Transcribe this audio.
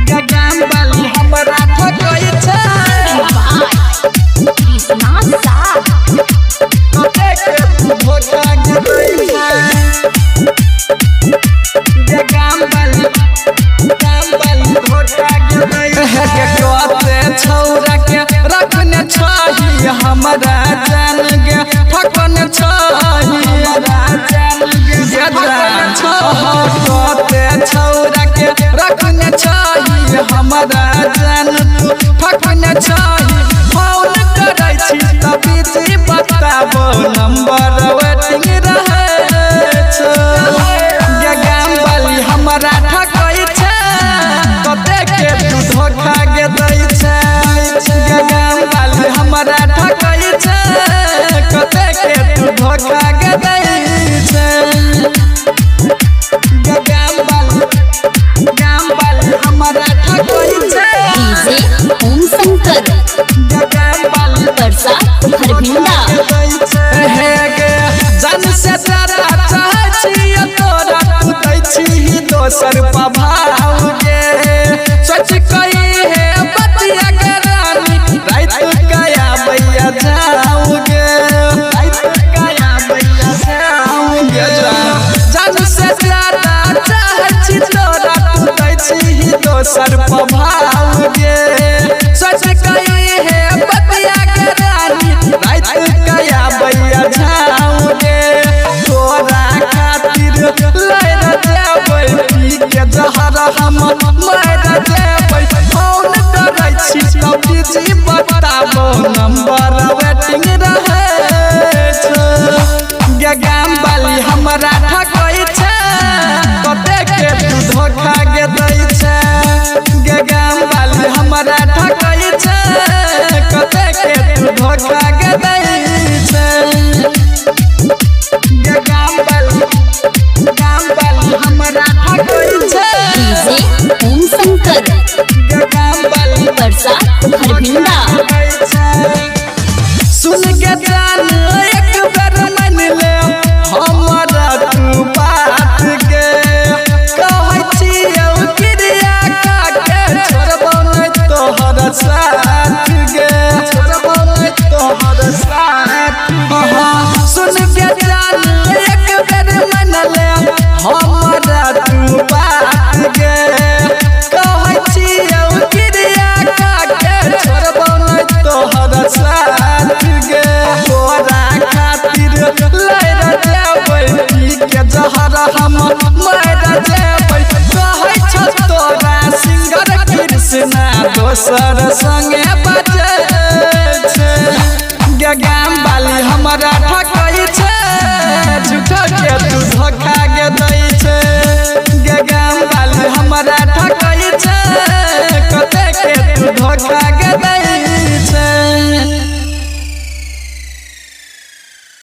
गगन बाली हमरा ठकै छै देखे धोखा गिरै छै गगन बाली धोखा गिरै छै कते छौरा के रखने छही हमरा जान गे ठकन छही हमरा जान गे कते छौरा के रखने छही हमरा जान ठकन छही फोन करै छी तभी जी बताबो नंबर वेटिंग रहै छै गगन बाली हमरा ठकै छै कते के तू धोखा गे दै छै गगन बाली हमरा ठकै छै कते के तू धोखा गे दै छै गगन बाली हमरा ठकै छै डीजे ओम शंकर गगन बाली परसा हरभिंडा जन से ज्यादा चाहै छी तोरा तू दै छी दोसर पभाव गे सच कही है बतिया के रानी रात कया बैया जाओगे रात कया बैया जाओगे जन से ज्यादा चाहै छी तोरा तू दै छी दोसर पभाव गे सच कही है बतिया के रानी रात कया बैया जाओगे तोरा खातिर लड़ जेबै पी के जहर हम मर जेबै फोन करै छी तब जी बताबो नंबर वेटिंग रहै छै गगन बाली हमरा ठकै छै कते के तू धोखा गे दै छै गगन बाली हमरा ठकै छै कते के तू धोखा गे दै छै गगन बाली हमरा ठकै छै डीजे ओम शंकर गगन बाली परसा हरभिंडा सुन के जान एक बेर मान ले हमरा तू बात के कहै छियौ क्रिया का के छोड़बो नै तोहर साथ गे छोड़बो नै तोहर साथ सुन के जान एक बेर मान ले हमरा तू बात गे कहै छियौ क्रिया का के छोड़बो नै तोहर साथ गे तोरा खातिर लड़ जेबै पी के जहर हम मर जेबै कहै छ तोरा सिंगर कृष्णा दोसर संगे बजै छै गगन बाली हमरा ठकै छै